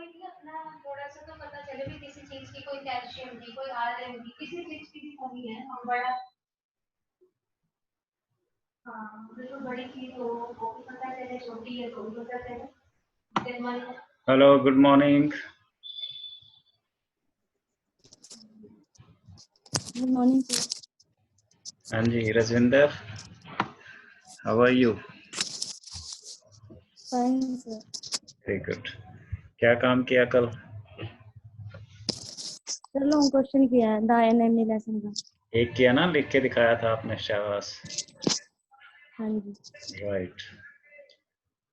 भी अपना थोड़ा सा तो पता चले भी किसी चीज की, कोई कैल्शियम की, कोई आयरन की, किसी चीज की भी कमी है हम बड़ा। हाँ बिल्कुल, बड़ी चीज हो वो भी पता चले, छोटी है तो भी पता चले। Hello, good morning. Good morning sir. हाँ जी, Rajwinder, how are you? Fine sir. Very good. क्या काम किया कल? सर लॉन्ग क्वेश्चन किया है द एनएमई लेसन का। एक किया ना, लिख के दिखाया था आपने, शाबाश। हाँ जी। राइट।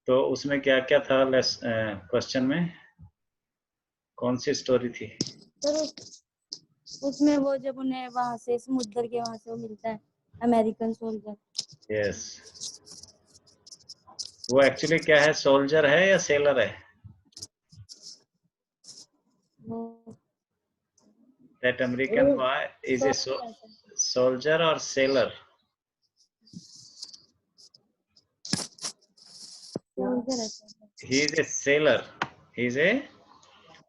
तो उसमें क्या क्या था क्वेश्चन में? कौन सी स्टोरी थी? सर उसमें वो जब उन्हें वहां से समुद्र के वहां से वो मिलता है अमेरिकन सोल्जर। यस। वो एक्चुअली क्या है, सोल्जर है या सेलर है? That American boy is a soldier or sailor? He is a sailor. He is a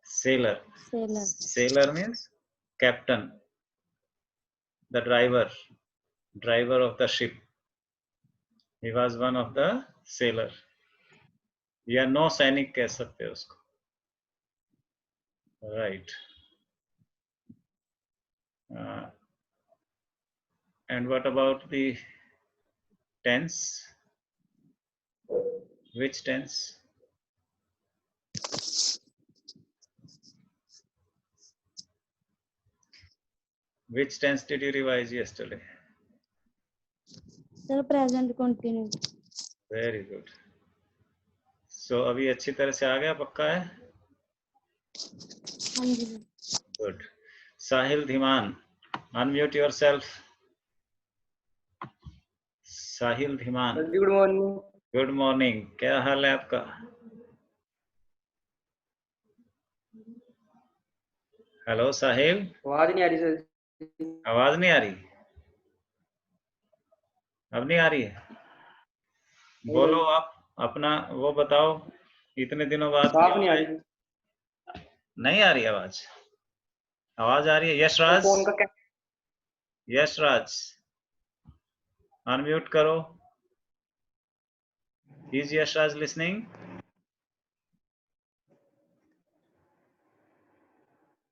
sailor. Sailor means captain, the driver of the ship. He was one of the sailor. या नौ सैनिक कह सकते हो उसको. Right. And what about the tense? Which tense? Which tense did you revise yesterday? Sir present continue. Very good. So अभी अच्छी तरह से आ गया, पक्का है? हाँ जी. Good. Sahil Dhiman, unmute yourself. Sahil Dhiman. Good morning. Good morning. क्या हाल है आपका? हेलो साहिल. आवाज नहीं आ रही सर. आवाज नहीं आ रही? अब नहीं आ रही है? बोलो आप अपना वो बताओ, इतने दिनों बाद साफ नहीं आ रही. नहीं आ रही आवाज? आवाज आ रही है? यशराज. फोन का क्या? यशराज अनम्यूट करो. Is Yashraj listening?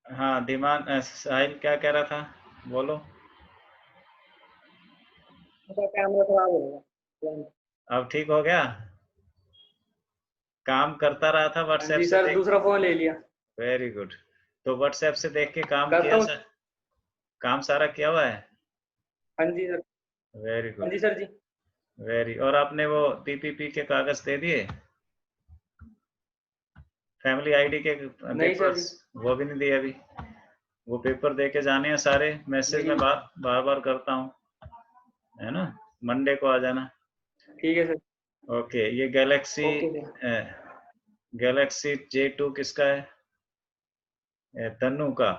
हाँ धीमान. साहिल क्या कह रहा था, बोलो. कैमरा खराब हो गया. अब ठीक हो गया? काम करता रहा था व्हाट्सएप जी से सर, देख. दूसरा फोन ले लिया. Very good. तो व्हाट्सएप से देख के काम करता किया हूँ. सर? काम सारा किया हुआ है? हाँ जी सर. वेरी हाँ गुड. जी सर जी. वेरी. और आपने वो पीपीपी के कागज दे दिए? फैमिली आईडी के नहीं सर जी. पेपर्स वो भी नहीं दिए अभी? वो पेपर दे के जाने हैं सारे. मैसेज में बार बार करता हूँ, है ना. मंडे को आ जाना. ठीक है सर. ओके. ये गैलेक्सी J2 किसका है? तन्नू का.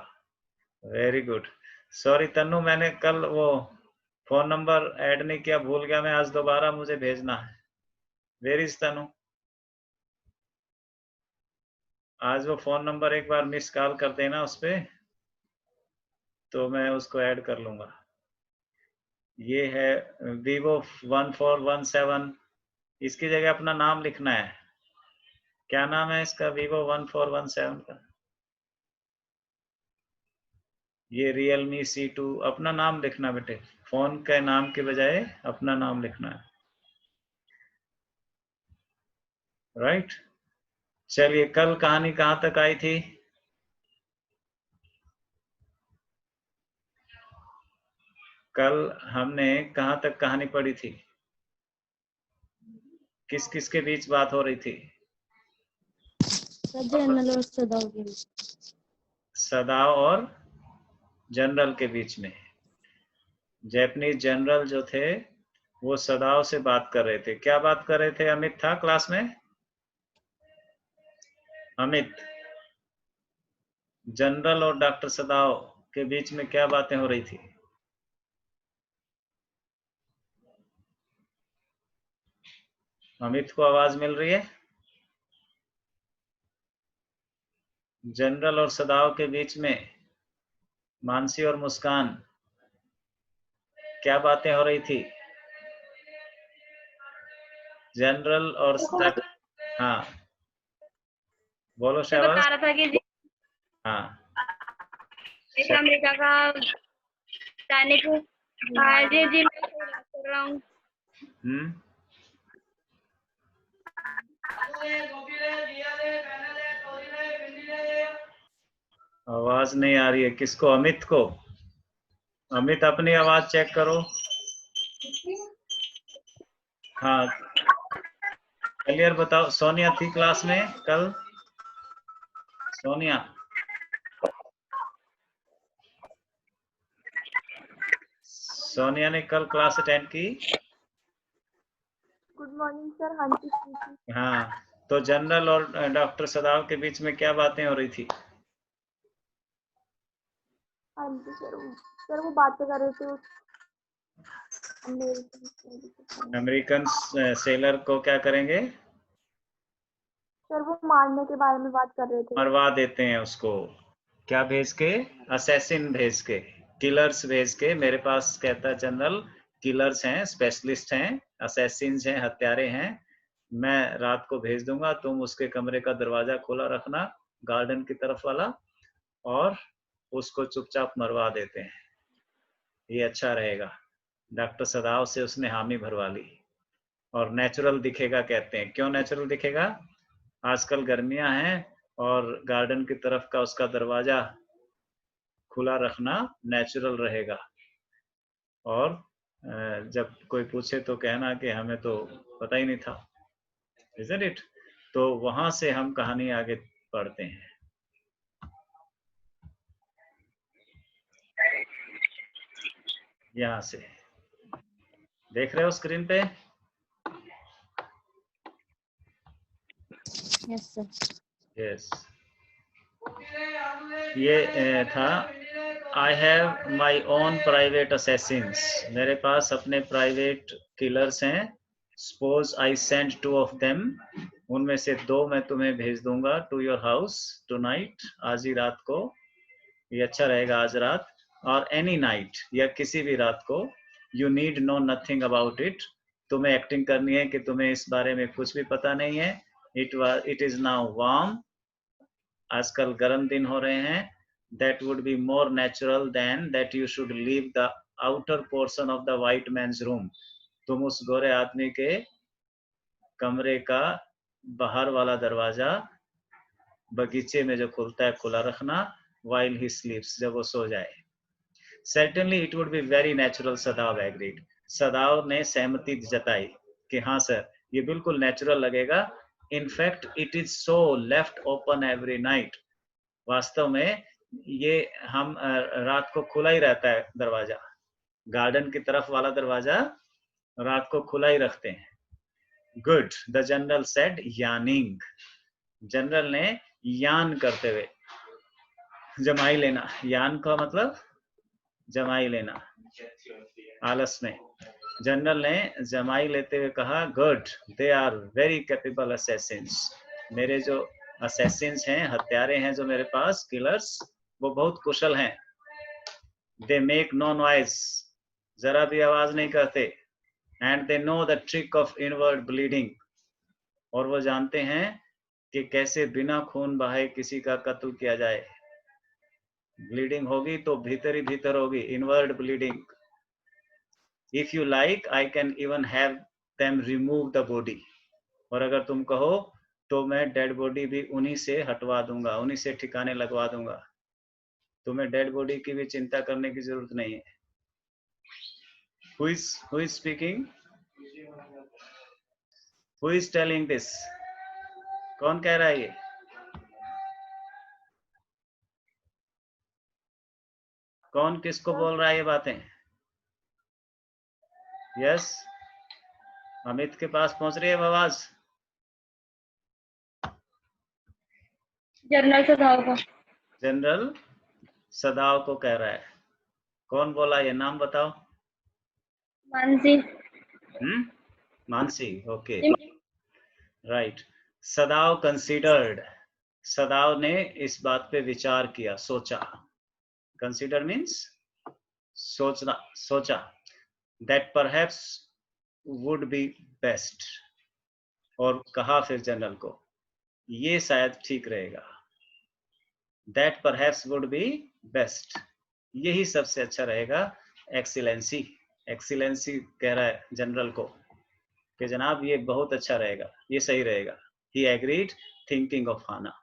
Very good. सॉरी तन्नू, मैंने कल वो फोन नंबर ऐड नहीं किया, भूल गया मैं. आज दोबारा मुझे भेजना है. Where is Tannu? आज वो फोन नंबर एक बार मिस कॉल कर देना उस पे, तो मैं उसको ऐड कर लूंगा. ये है Vivo 1417. इसकी जगह अपना नाम लिखना है. क्या नाम है इसका Vivo 1417 का? ये Realme C2. अपना नाम लिखना बेटे, फोन के नाम के बजाय अपना नाम लिखना है. राइट. चलिए, कल कहानी कहाँ तक आई थी? कल हमने कहाँ तक कहानी पढ़ी थी? किस किस के बीच बात हो रही थी? जनरल और सदाव के बीच. सदाव और जनरल के बीच में. जापानीज जनरल जो थे वो सदाव से बात कर रहे थे. क्या बात कर रहे थे? अमित था क्लास में? अमित, जनरल और डॉक्टर सदाव के बीच में क्या बातें हो रही थी? अमित को आवाज मिल रही है? जनरल और सदाव के बीच में मानसी और मुस्कान क्या बातें हो रही थी? जनरल और हाँ बोलो ये शाबाश। बता रहा था कि हाँ अमेरिका का जाने को जी जी मैं कर रहा हूँ। आवाज नहीं आ रही है किसको? अमित को। अमित अपनी आवाज चेक करो। हाँ क्लियर बताओ। सोनिया थी क्लास में कल? सोनिया सोनिया ने कल क्लास अटेंड की? Good morning sir. हाँ जी। हाँ तो जनरल और डॉक्टर सदाव के बीच में क्या बातें हो रही थी? हाँ जी सर वो बातें कर रहे थे अमेरिकन सेलर को क्या करेंगे? सर वो मारने के बारे में बात कर रहे थे। मरवा देते हैं उसको। क्या भेज के? असैसिन भेज के, किलर्स भेज के। मेरे पास कहता है जनरल किलर्स हैं, स्पेशलिस्ट हैं, असैसिन्स हैं, हत्यारे हैं। मैं रात को भेज दूंगा, तुम उसके कमरे का दरवाजा खोला रखना, गार्डन की तरफ वाला, और उसको चुपचाप मरवा देते हैं। ये अच्छा रहेगा। डॉक्टर सदाव से उसने हामी भरवा ली। और नेचुरल दिखेगा कहते हैं। क्यों नेचुरल दिखेगा? आजकल गर्मियां हैं और गार्डन की तरफ का उसका दरवाजा खुला रखना नेचुरल रहेगा। और जब कोई पूछे तो कहना कि हमें तो पता ही नहीं था, isn't it? तो वहां से हम कहानी आगे पढ़ते हैं। यहां से देख रहे हो स्क्रीन पे? Yes sir. यस ये था I have my own private Assassin's. मेरे पास अपने प्राइवेट किलर्स हैं। Suppose I send 2 of them. उनमें से 2 मैं तुम्हें भेज दूंगा टू योर हाउस टुनाइट, आज ही रात को। ये अच्छा रहेगा, आज रात। और एनी नाइट, या किसी भी रात को। You need know nothing about it. तुम्हें एक्टिंग करनी है कि तुम्हें इस बारे में कुछ भी पता नहीं है। It is now warm. आजकल गर्म दिन हो रहे हैं। That would be more natural than that you should leave the outer portion of the white man's room. तुम उस गोरे आदमी के कमरे का बाहर वाला दरवाजा बगीचे में जो खुलता है खुला रखना, while he sleeps, जब वो सो जाए। Certainly it would be very natural, सदाव agreed. सदाव ने सहमति जताई कि हाँ सर, ये बिल्कुल नेचुरल लगेगा। In fact, it is so left open every night. वास्तव में ये हम रात को खुला ही रहता है दरवाजा। गार्डन की तरफ वाला दरवाजा रात को खुला ही रखते हैं। Good, the general said, yawning. General ने यान करते हुए, जमाई लेना, यान का मतलब जमाई लेना, आलस में। जनरल ने जमाई लेते हुए कहा, good, they are very capable assassins. मेरे जो असैसिन्स हैं, हत्यारे हैं जो मेरे पास, किलर्स, वो बहुत कुशल हैं। दे मेक नो नॉइज, जरा भी आवाज नहीं करते। And they know the trick of inward bleeding, और वो जानते हैं कि कैसे बिना खून बहाए किसी का कत्ल किया जाए। ब्लीडिंग होगी तो भीतर ही भीतर होगी, inward bleeding. If you like I can even have them remove the body, और अगर तुम कहो तो मैं डेड बॉडी भी उन्हीं से हटवा दूंगा, उन्हीं से ठिकाने लगवा दूंगा। तुम्हें डेड बॉडी की भी चिंता करने की जरूरत नहीं है। Who is speaking? Who is telling this? कौन कह रहा है ये? कौन किसको बोल रहा है ये बातें? यस, अमित के पास पहुंच रही है आवाज? जनरल सदाव को। जनरल सदाव को कह रहा है। कौन बोला ये? नाम बताओ। Mansi. Mansi, okay, right. सदाव considered, सदाव ने इस बात पे विचार किया, सोचा। कंसीडर मीन्स सोचना, सोचा। That perhaps would be best, और कहा फिर जनरल को, ये शायद ठीक रहेगा। That perhaps would be best, यही सबसे अच्छा रहेगा। एक्सीलेंसी, एक्सीलेंसी कह रहा है जनरल को कि जनाब ये बहुत अच्छा रहेगा, ये सही रहेगा। ही एग्रीड थिंकिंग ऑफ हाना।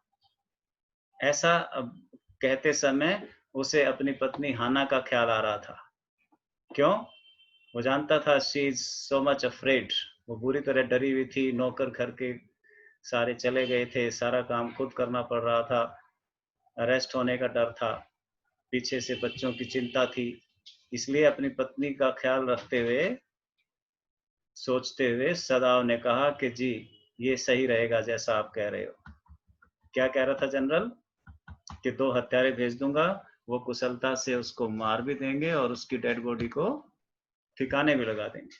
ऐसा अब कहते समय उसे अपनी पत्नी हाना का ख्याल आ रहा था। क्यों? वो जानता था she is so much afraid, वो बुरी तरह डरी हुई थी। नौकर घर के सारे चले गए थे, सारा काम खुद करना पड़ रहा था, अरेस्ट होने का डर था, पीछे से बच्चों की चिंता थी। इसलिए अपनी पत्नी का ख्याल रखते हुए, सोचते हुए सदाव ने कहा कि जी ये सही रहेगा जैसा आप कह रहे हो। क्या कह रहा था जनरल? कि 2 हत्यारे भेज दूंगा, वो कुशलता से उसको मार भी देंगे और उसकी डेड बॉडी को ठिकाने भी लगा देंगे।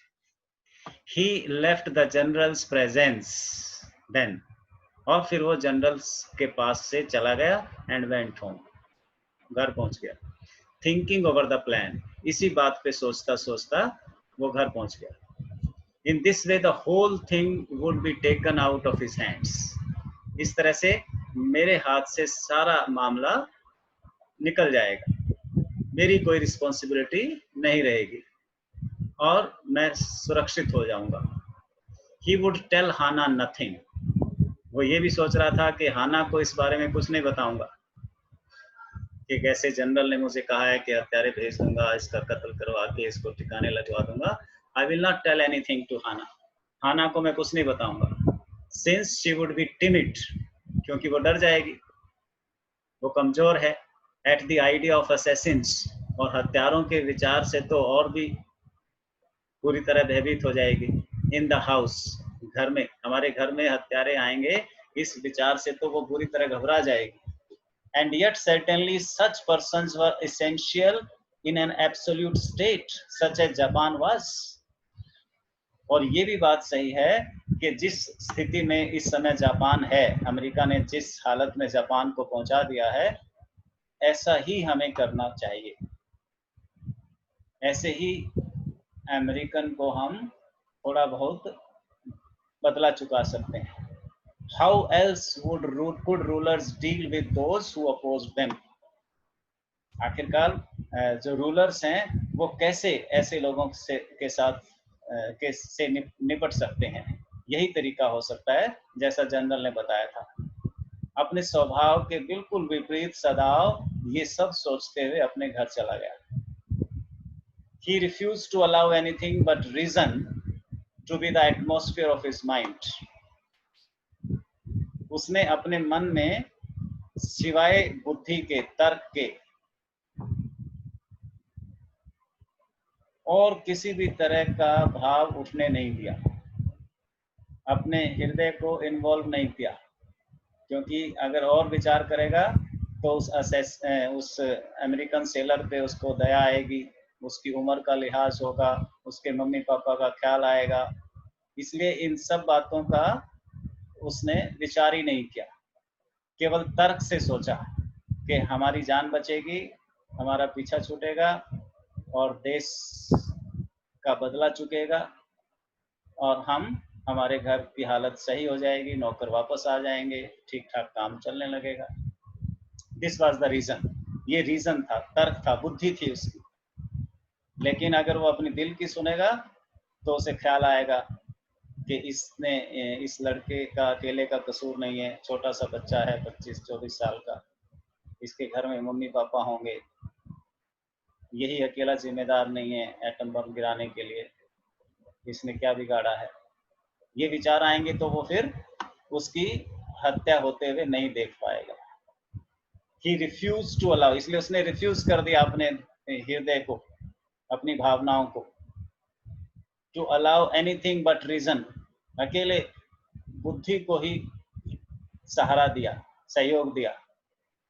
He left the general's presence then, और फिर वो जनरल के पास से चला गया and went home, घर पहुंच गया। Thinking over the plan, इसी बात पे सोचता सोचता वो घर पहुंच गया। In this way the whole thing would be taken out of his hands, इस तरह से मेरे हाथ से सारा मामला निकल जाएगा, मेरी कोई रिस्पॉन्सिबिलिटी नहीं रहेगी और मैं सुरक्षित हो जाऊंगा। He would tell Hana nothing, वो ये भी सोच रहा था कि हाना को इस बारे में कुछ नहीं बताऊंगा कि कैसे जनरल ने मुझे कहा है कि हत्यारे भेज दूंगा, इसका कत्ल करवा के इसको ठिकाने लगवा दूंगा। I will not tell anything to हाना, हाना को मैं कुछ नहीं बताऊंगा। Since she would be timid, क्योंकि वो डर जाएगी, वो कमजोर है। At the idea of assassins, और हत्यारों के विचार से तो और भी पूरी तरह भयभीत हो जाएगी। इन द हाउस, घर में, हमारे घर में हत्यारे आएंगे, इस विचार से तो वो पूरी तरह घबरा जाएगी। And yet certainly such persons were essential in an absolute state such as Japan was, और ये भी बात सही है कि जिस स्थिति में इस समय जापान है, अमेरिका ने जिस हालत में जापान को पहुंचा दिया है, ऐसा ही हमें करना चाहिए। ऐसे ही अमेरिकन को हम थोड़ा बहुत बदला चुका सकते हैं। How else could rulers deal with those who opposed them? आखिरकार जो रूलर्स हैं वो कैसे ऐसे लोगों से के साथ से निपट सकते हैं? यही तरीका हो सकता है जैसा जनरल ने बताया था। अपने स्वभाव के बिल्कुल विपरीत सदाव ये सब सोचते हुए अपने घर चला गया। He refused to allow anything but reason to be the atmosphere of his mind. उसने अपने मन में सिवाय बुद्धि के, तर्क के और किसी भी तरह का भाव उठने नहीं दिया, अपने हृदय को इन्वॉल्व नहीं किया, क्योंकि अगर और विचार करेगा तो उस अमेरिकन सेलर पे उसको दया आएगी, उसकी उम्र का लिहाज होगा, उसके मम्मी पापा का ख्याल आएगा। इसलिए इन सब बातों का उसने विचार ही नहीं किया, केवल तर्क से सोचा कि हमारी जान बचेगी, हमारा पीछा छूटेगा और देश का बदला चुकेगा और हमारे घर की हालत सही हो जाएगी, नौकर वापस आ जाएंगे, ठीक ठाक काम चलने लगेगा। दिस वाज द रीजन, ये रीजन था, तर्क था, बुद्धि थी उसकी। लेकिन अगर वो अपनी दिल की सुनेगा तो उसे ख्याल आएगा कि इस लड़के का अकेले का कसूर नहीं है, छोटा सा बच्चा है 25-24 साल का, इसके घर में मम्मी पापा होंगे, यही अकेला जिम्मेदार नहीं है एटम बम गिराने के लिए, इसने क्या बिगाड़ा है। ये विचार आएंगे तो वो फिर उसकी हत्या होते हुए नहीं देख पाएगा। He refused to allow, इसलिए उसने रिफ्यूज कर दिया अपने हृदय को, अपनी भावनाओं को। To allow anything but reason, अकेले बुद्धि को ही सहारा दिया, सहयोग दिया।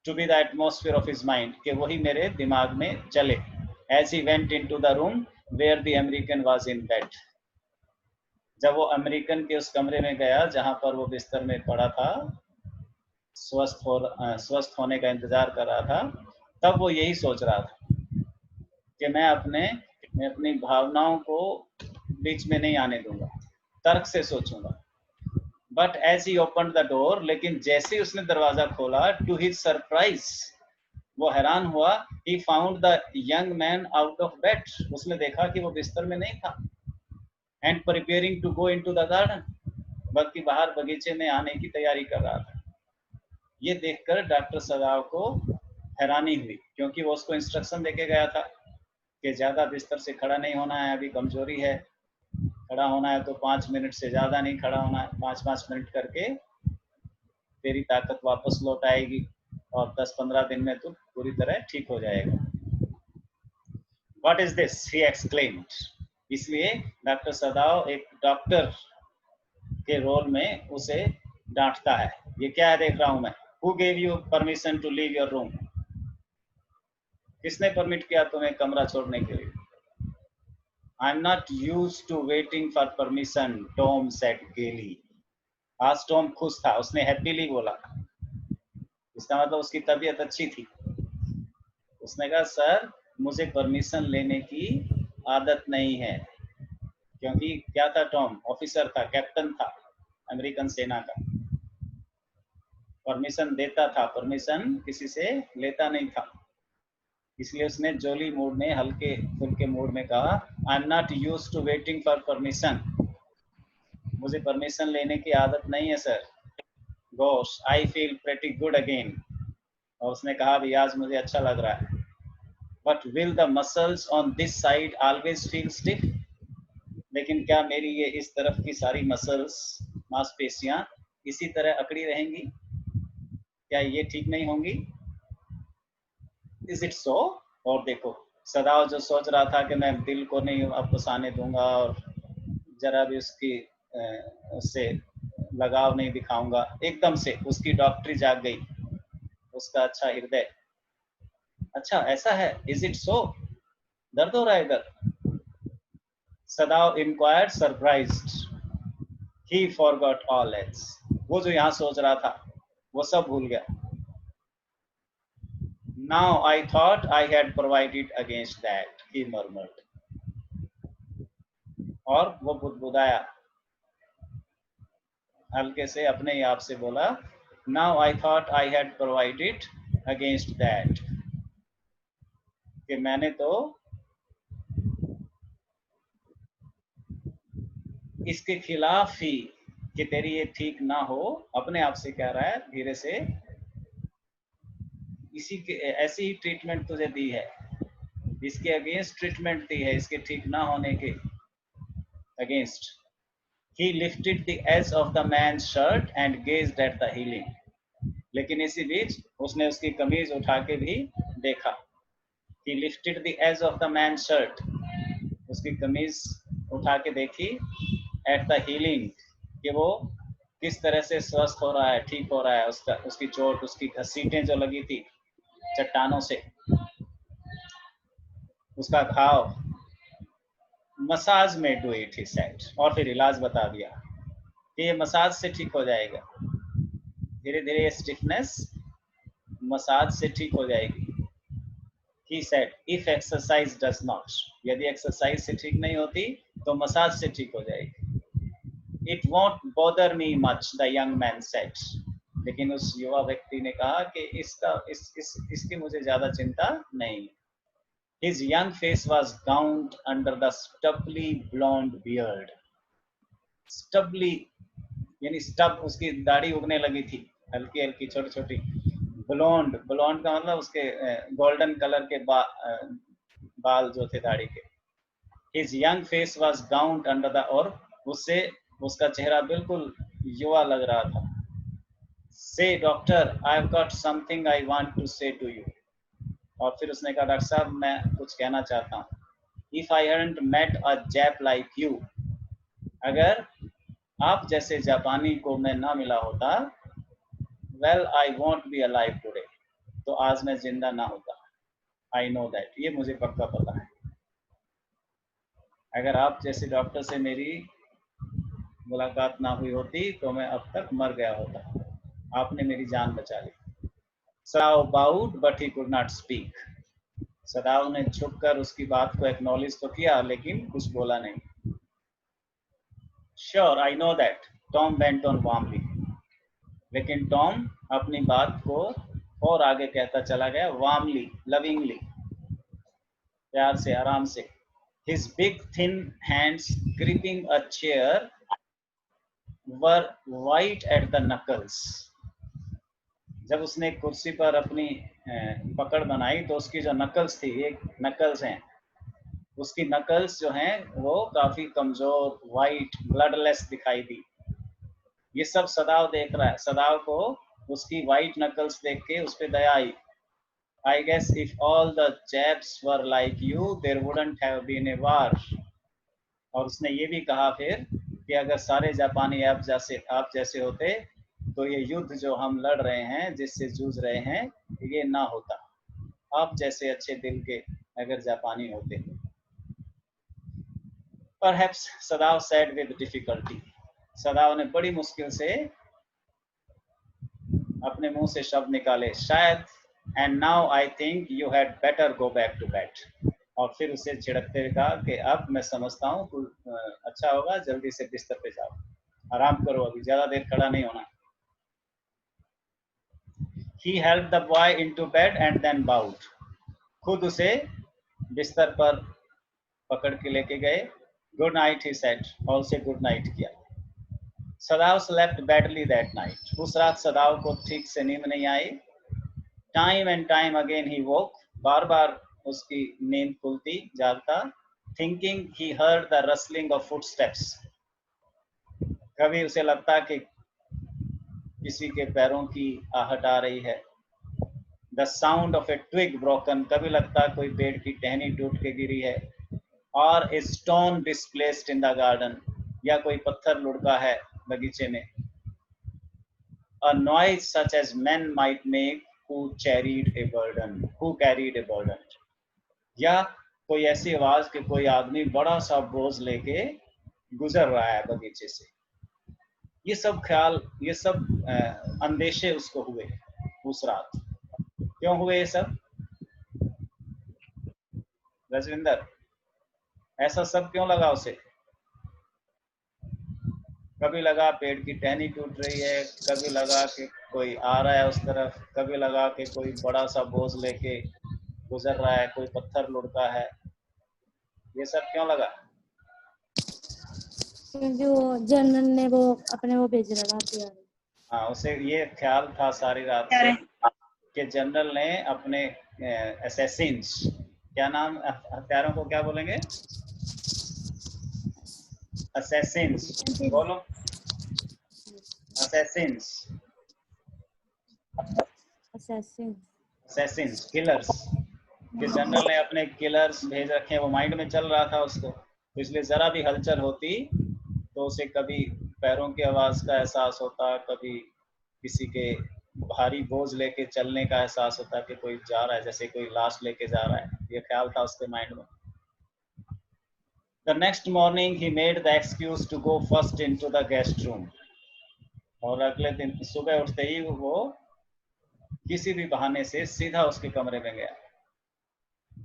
To be the atmosphere of his mind, कि वही मेरे दिमाग में चले। As he went into the room where the American was in bed, जब वो अमेरिकन के उस कमरे में गया जहां पर वो बिस्तर में पड़ा था, स्वस्थ होने का इंतजार कर रहा था, तब वो यही सोच रहा था कि मैं अपनी भावनाओं को बीच में नहीं आने दूंगा, तर्क से सोचूंगा। But as he open the door, लेकिन जैसे ही उसने दरवाजा खोला, टू हिज सरप्राइज, वो हैरान हुआ, he found the young man out of bed, उसने देखा कि वो बिस्तर में नहीं था, and preparing to go into the garden, बल्कि बाहर बगीचे में आने की तैयारी कर रहा था। ये देखकर डॉक्टर सदाव को हैरानी हुई, क्योंकि वो उसको इंस्ट्रक्शन देके गया था कि ज़्यादा बिस्तर से खड़ा नहीं होना है, अभी कमजोरी है, खड़ा होना है तो 5 मिनट से ज़्यादा नहीं खड़ा होना है, 5-5 मिनट करके तेरी ताकत वापस लौट आएगी और 10-15 दिन में तू पूरी तरह ठीक हो जाएगा। What is this? He exclaimed. इसलिए डॉक्टर सदाव एक डॉक्टर के रोल में उसे डांटता है। ये क्या है देख रहा हूं मैं? Who gave you permission to leave your room? किसने परमिट किया तुम्हें कमरा छोड़ने के लिए? I'm not used to waiting for permission, Tom said gaily. आज टॉम खुश था, उसने हैप्पीली बोला, इसका मतलब उसकी तबीयत अच्छी थी। उसने कहा सर, मुझे परमिशन लेने की आदत नहीं है, क्योंकि क्या था टॉम? ऑफिसर था, कैप्टन था अमेरिकन सेना का, परमिशन देता था, परमिशन किसी से लेता नहीं था। इसलिए उसने जोली मूड में, हल्के फुल्के मूड में कहा, I am not used to waiting for permission, मुझे परमिशन लेने की आदत नहीं है sir. Gosh, I feel pretty good again, और उसने कहा भी आज मुझे अच्छा लग रहा है। But will the muscles on this side always feel stiff, लेकिन क्या मेरी ये इस तरफ की सारी मसल्स, मांसपेशियां इसी तरह अकड़ी रहेंगी? क्या ये ठीक नहीं होंगी? Is it so? और देखो सदाव जो सोच रहा था कि मैं दिल को नहीं वापस आने दूंगा और जरा भी उससे लगाव नहीं दिखाऊंगा, एकदम से उसकी डॉक्टरी जाग गई, उसका अच्छा हृदय। अच्छा ऐसा है? Is it so? दर्द हो रहा है इधर? सदाव इंक्वायर्ड सरप्राइज्ड, ही फॉरगॉट ऑल एल्स, वो जो यहाँ सोच रहा था वो सब भूल गया। Now I thought I had provided against that, he murmured, और वो बुदबुदाया, हल्के से अपने ही आप से बोला, now I thought I had provided against that, कि मैंने तो इसके खिलाफ ही, कि तेरी ये ठीक ना हो, अपने आप से कह रहा है धीरे से, इसी के ऐसी ही ट्रीटमेंट तुझे दी है, इसके अगेंस्ट ट्रीटमेंट दी है, इसके ठीक ना होने के against. He lifted the edge of the man's shirt and gazed at the healing. लेकिन इसी बीच उसने उसकी कमीज उठा के भी देखा। He lifted the edge of the man's shirt. उसकी कमीज उठा के देखी, at the healing, कि वो किस तरह से स्वस्थ हो रहा है, ठीक हो रहा है, उसकी चोट, उसकी घसीटें जो लगी थी चट्टानों से, उसका घाव। मसाज में डू इट, ही सेड, और फिर इलाज बता दिया कि ये मसाज से ठीक हो जाएगा, धीरे धीरे ये स्टिफनेस मसाज से ठीक हो जाएगी। He said, if exercise does not, यदि एक्सरसाइज से ठीक नहीं होती तो मसाज से ठीक हो जाएगी। It won't bother me much, the young man said, लेकिन उस युवा व्यक्ति ने कहा कि इसकी मुझे ज्यादा चिंता नहीं। His young face was gowned under the stubbly blonde beard. Stubbly यानी स्टब, उसकी दाढ़ी उगने लगी थी, हल्की हल्की छोटी छोटी। ब्लॉन्ड, ब्लॉन्ड का मतलब उसके गोल्डन कलर के बाल जो थे दाढ़ी के। His young face was gowned under the, और उससे उसका चेहरा बिल्कुल युवा लग रहा था। Say doctor, I've got something I want to say to you. और फिर उसने कहा डॉक्टर साहब मैं कुछ कहना चाहता हूँ। If I hadn't met a Jap like you, अगर आप जैसे जापानी को मैं ना मिला होता, well I won't be alive today, तो आज मैं जिंदा ना होता। I know that, ये मुझे पक्का पता है। अगर आप जैसे डॉक्टर से मेरी मुलाकात ना हुई होती तो मैं अब तक मर गया होता। आपने मेरी जान बचा ली. Sadao bowed, but he could not speak. सदाव ने झुककर उसकी बात को एक्नॉलेज तो किया लेकिन कुछ बोला नहीं. Sure, I know that. Tom went on warmly. लेकिन टॉम अपनी बात को और आगे कहता चला गया, वार्मली, लविंगली, प्यार से, आराम से. His big thin hands gripping a chair were white at the knuckles. जब उसने कुर्सी पर अपनी पकड़ बनाई तो उसकी जो नकल्स थी, एक नकल्स हैं, उसकी नकल्स जो हैं वो काफी कमजोर, वाइट, ब्लडलेस दिखाई दी. ये सब सदाव देख रहा है. सदाव को उसकी वाइट नकल्स देख के उस पे दया आई. I guess if all the Japs were like you, there wouldn't have been a war. और उसने ये भी कहा फिर कि अगर सारे जापानी आप जैसे होते तो ये युद्ध जो हम लड़ रहे हैं, जिससे जूझ रहे हैं, ये ना होता. आप जैसे अच्छे दिल के अगर जापानी होते. Perhaps Sadao said with difficulty. सदाव ने बड़ी मुश्किल से अपने मुंह से शब्द निकाले, शायद. And now I think you had better go back to bed. और फिर उसे झिड़कते हुए कहा कि अब मैं समझता हूँ अच्छा होगा जल्दी से बिस्तर पे जाओ, आराम करो, अभी ज्यादा देर खड़ा नहीं होना. He helped the boy into bed and then bowed. खुद उसे बिस्तर पर पकड़ के लेके गए. Good night, he said. और उसे गुड नाइट किया. सदाव slept badly that night. उस रात सदाव को ठीक से नींद नहीं आई. Time and time again he woke. बार बार उसकी नींद खुलती, जागता. Thinking he heard the rustling of footsteps. कभी उसे लगता कि किसी के पैरों की आहट आ रही है. The sound of a twig broken. कभी लगता कोई पेड़ की टहनी टूट के गिरी है. Or a stone displaced in the garden. या कोई पत्थर लुढ़का है बगीचे में. A noise such as men might make who carried a burden. या कोई ऐसी आवाज कि कोई आदमी बड़ा सा बोझ लेके गुजर रहा है बगीचे से. ये सब ख्याल, ये सब अंदेशे उसको हुए उस रात. क्यों हुए ये सब रजविंदर? ऐसा सब क्यों लगा उसे? कभी लगा पेड़ की टहनी टूट रही है, कभी लगा कि कोई आ रहा है उस तरफ, कभी लगा कि कोई बड़ा सा बोझ लेके गुजर रहा है, कोई पत्थर लुढ़का है. ये सब क्यों लगा? क्योंकि वो जनरल ने वो अपने वो भेज रहा था. हाँ, उसे ये ख्याल था सारी रात से कि जनरल ने अपने असैसिन्स, क्या नाम हत्यारों को क्या बोलेंगे? असैसिन्स बोलो. Assassin's, killers. कि जनरल ने अपने किलर्स भेज रखे हैं. वो माइंड में चल रहा था उसको, तो इसलिए जरा भी हलचल होती तो उसे कभी पैरों की आवाज का एहसास होता, कभी किसी के भारी बोझ लेके चलने का एहसास होता कि कोई जा रहा है, जैसे कोई लाश लेके जा रहा है. ये ख्याल था उसके माइंड में. The next morning he made the excuse to go first into the guest room. और अगले दिन सुबह उठते ही वो किसी भी बहाने से सीधा उसके कमरे में गया.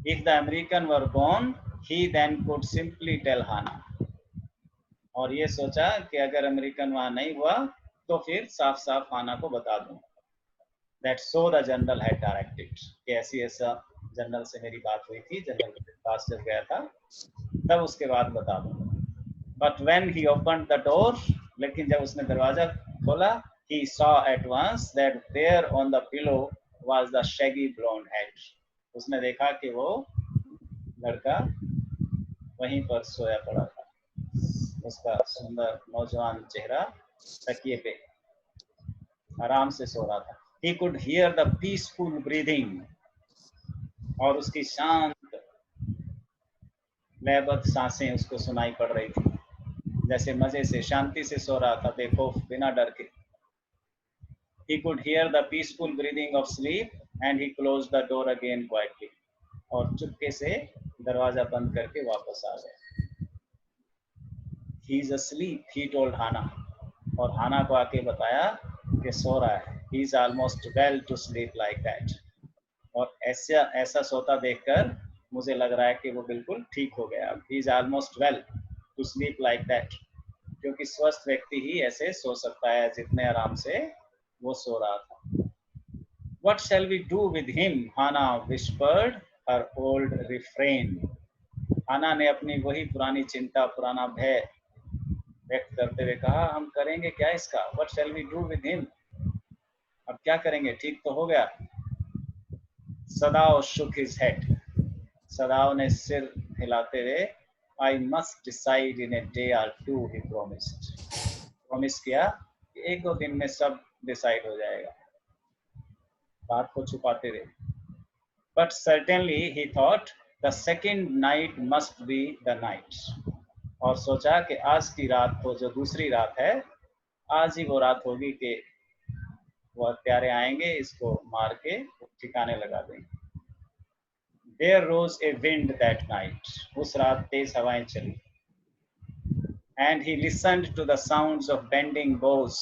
If the American were gone, he then could simply tell Hannah. और ये सोचा कि अगर अमेरिकन वहां नहीं हुआ तो फिर साफ साफ हाना को बता दूं. That so the general had directed. कि ऐसा जनरल से मेरी बात हुई थी, जनरल के पास जब गया था तब उसके बाद बता दूंगा. But when he opened the door, लेकिन जब उसने दरवाजा खोला, he saw at once that there on the pillow was the shaggy blonde head. उसने देखा कि वो लड़का वहीं पर सोया पड़ा था. उसका सुंदर नौजवान चेहरा तकिए पे आराम से सो रहा था. He could hear the peaceful breathing. और उसकी शांत लयबद्ध सांसें उसको सुनाई पड़ रही थी, जैसे मजे से शांति से सो रहा था, बेखौफ, बिना डर के. He could hear the peaceful breathing of sleep and he closed the door again quietly. और चुपके से दरवाजा बंद करके वापस आ गया. He is asleep, he told Hannah. और हाना को आके बताया कि सो रहा है. He is almost well to sleep like that. और ऐसा सोता देखकर मुझे लग रहा है कि वो बिल्कुल ठीक हो गया. He is almost well to sleep like that. क्योंकि स्वस्थ व्यक्ति ही ऐसे सो सकता है जितने आराम से वो सो रहा था. What shall we do with him? Hannah whispered her old refrain. हाना ने अपनी वही पुरानी चिंता, पुराना भय व्यक्त करते हुए कहा, हम करेंगे क्या इसका? What shall we do with him? अब क्या करेंगे? ठीक तो हो गया. सदाव shook his head. सदाव ने सिर हिलाते हुए, I must decide in a day or two, he promised. Promise किया कि 1-2 दिन में सब डिसाइड हो जाएगा. बात को छुपाते रहे. But certainly he thought the second night must be the night. और सोचा कि आज की रात तो जो दूसरी रात है, आज ही वो रात होगी कि वो हत्यारे आएंगे, इसको मार के ठिकाने लगा देंगे. There rose a wind that night. उस रात तेज हवाएं चली. And he listened to the sounds of bending boughs.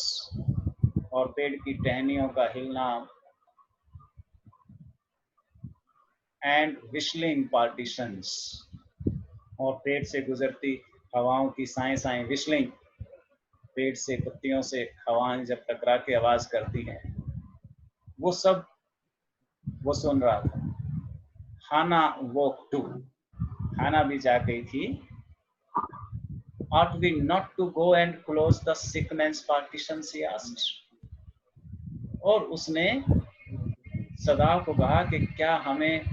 और पेड़ की टहनियों का हिलना. And whistling partitions. और पेड़ से गुजरती हवाओं की साएं साएं whistling. पेड़ से पत्तियों से हवाएं जब टकरा के आवाज करती हैं, वो सब वो सुन रहा था. हाना woke too. हाना भी जाग गई थी. Ought we not to go and close the sick man's partitions, he asked. और उसने सदाव को कहा कि क्या हमें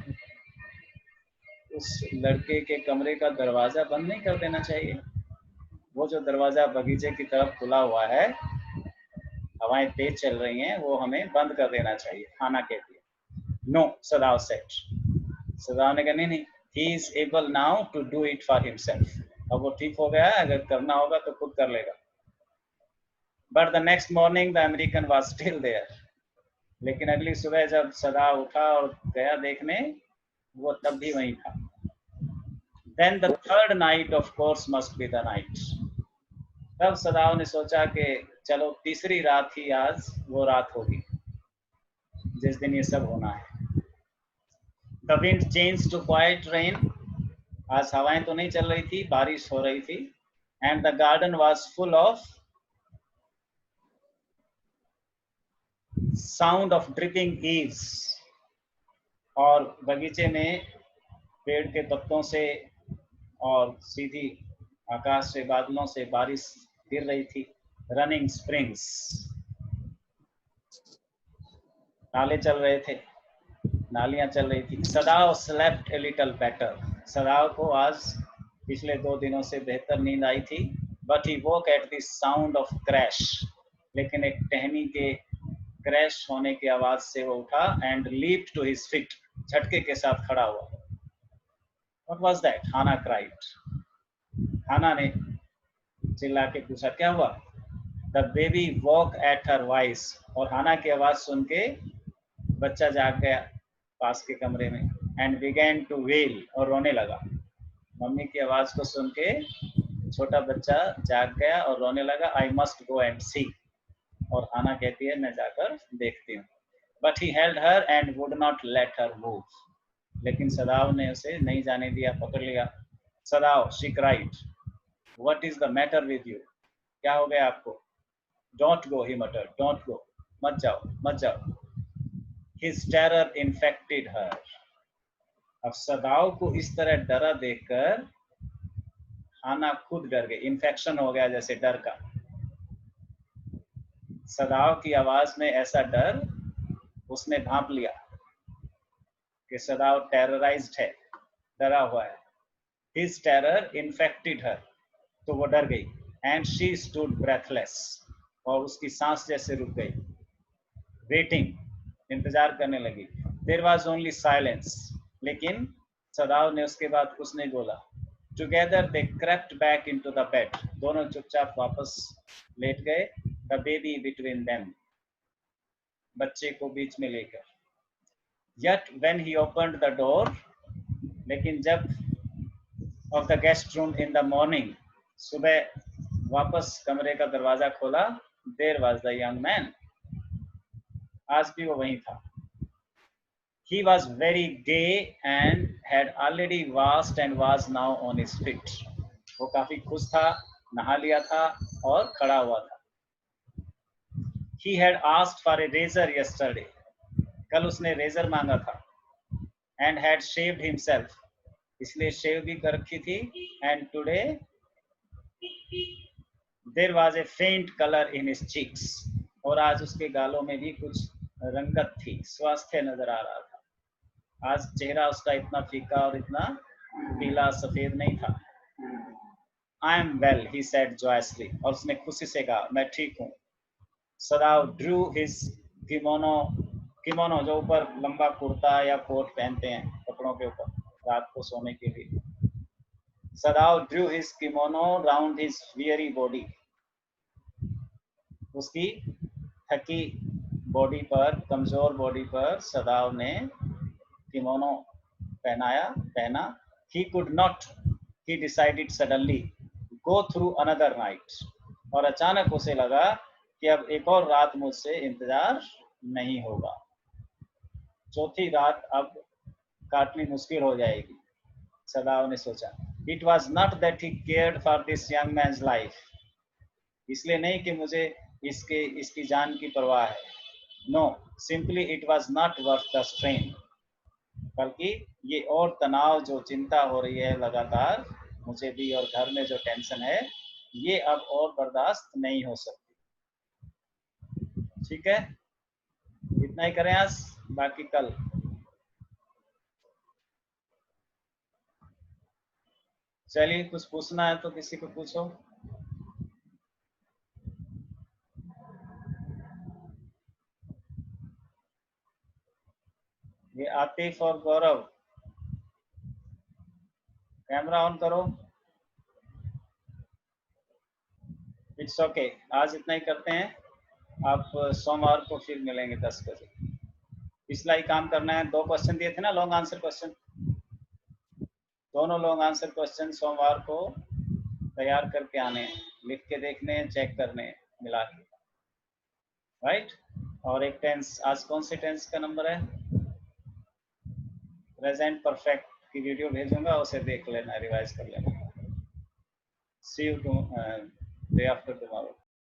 उस लड़के के कमरे का दरवाजा बंद नहीं कर देना चाहिए? वो जो दरवाजा बगीचे की तरफ खुला हुआ है, हवाएं तेज चल रही हैं, वो हमें बंद कर देना चाहिए. हाना कहती है. No, सदाव said. सदाव ने कहा नहीं, he is able now to do it for himself. अब वो ठीक हो गया है, अगर करना होगा तो खुद कर लेगा. But the next morning the American was still there. लेकिन अगली सुबह जब सदाव उठा और गया देखने, वो तब भी वहीं था. Then the third night of course must be the night. तब सदाव ने सोचा कि चलो तीसरी रात ही आज वो रात होगी जिस दिन ये सब होना है. The wind changed to quiet rain. आज हवाएं तो नहीं चल रही थी, बारिश हो रही थी. And the garden was full of sound of dripping eaves. और बगीचे में पेड़ के पत्तों से और सीधी आकाश से, बादलों से बारिश गिर रही थी. Running springs. नाले चल रहे थे, नालियां चल रही थी. सदाव स्लेप्ट ए लिटिल बेटर. सदाव को आज पिछले 2 दिनों से बेहतर नींद आई थी. But he woke at the sound of crash. लेकिन एक टहनी के क्रैश होने की आवाज से वो उठा. And leaped to his feet. झटके के साथ खड़ा हुआ. What was that? Hannah cried. हाना ने चिल्ला के पूछा, क्या हुआ? The baby woke at her voice. और हाना की आवाज सुन के बच्चा जाग गया पास के कमरे में. And began to wail. और रोने लगा. मम्मी की आवाज को सुन के छोटा बच्चा जाग गया और रोने लगा. I must go and see. और हाना कहती है, मैं जाकर देखती हूँ. But he held her and would not let her move. लेकिन सदाव ने उसे नहीं जाने दिया, पकड़ लिया. सदाव, she cried. What is the matter with you? क्या हो गया आपको? Don't go, he muttered. Don't go. मत जाओ, मत जाओ. His terror infected her. अब सदाव को इस तरह डरा देखकर हाना खुद डर गई. इन्फेक्शन हो गया जैसे डर का. सदाव की आवाज में ऐसा डर उसने भांप लिया कि सदाव टेरराइज्ड है, डरा हुआ है. His terror infected her. तो वो डर गई. And she stood breathless. और उसकी सांस जैसे रुक गई. Waiting. इंतजार करने लगी. There was only silence. लेकिन सदाव ने उसके बाद कुछ नहीं बोला. Together they crept back into the bed. दोनों चुपचाप वापस लेट गए. The baby between them. बच्चे को बीच में लेकर. Yet when he opened the door, लेकिन जब of the guest room in the morning, सुबह वापस कमरे का दरवाजा खोला, there was the young man. आज भी वो वहीं था. He was very gay and had already washed and was now on his feet. वो काफी खुश था, नहा लिया था और खड़ा हुआ था. He had asked for a razor yesterday. कल उसने रेजर मांगा था. And had shaved himself. इसलिए शेव भी कर रखी थी. And today there was a faint color in his cheeks. और आज उसके गालों में भी कुछ रंगत थी, स्वास्थ्य नजर आ रहा था. आज चेहरा उसका इतना फीका और इतना पीला सफेद नहीं था. I am well, he said joyously. और उसने खुशी से कहा, मैं ठीक हूँ. सदाव drew his kimono जो ऊपर लंबा कुर्ता या कोट पहनते हैं कपड़ों के ऊपर रात को सोने के लिए. सदाव drew his kimono round his weary body. उसकी थकी बॉडी पर, कमजोर बॉडी पर सदाव ने किमोनो पहना. He could not, he decided suddenly, go through another night. और अचानक उसे लगा कि अब एक और रात मुझसे इंतजार नहीं होगा. चौथी रात अब काटनी मुश्किल हो जाएगी, सदाव ने सोचा. It was not that he cared for this young man's life. इसलिए नहीं कि मुझे इसकी जान की परवाह है. No, simply it was not worth the strain. बल्कि ये और तनाव जो चिंता हो रही है लगातार मुझे भी और घर में जो टेंशन है ये अब और बर्दाश्त नहीं हो सकती. ठीक है, इतना ही करें आज, बाकी कल. चलिए, कुछ पूछना है तो किसी को पूछो. ये आतिफ और गौरव, कैमरा ऑन करो. इट्स ओके, आज इतना ही करते हैं. आप सोमवार को फिर मिलेंगे 10 बजे. पिछला ही काम करना है. 2 क्वेश्चन दिए थे ना, लॉन्ग आंसर क्वेश्चन. दोनों लॉन्ग आंसर क्वेश्चन सोमवार को तैयार करके आने, लिख के देखने, चेक करने, मिला के. राइट. और एक टेंस, आज कौन से टेंस का नंबर है? प्रेजेंट परफेक्ट की वीडियो भेजूंगा, उसे देख लेना, रिवाइज कर लेना. सी यू डे आफ्टर टुमारो.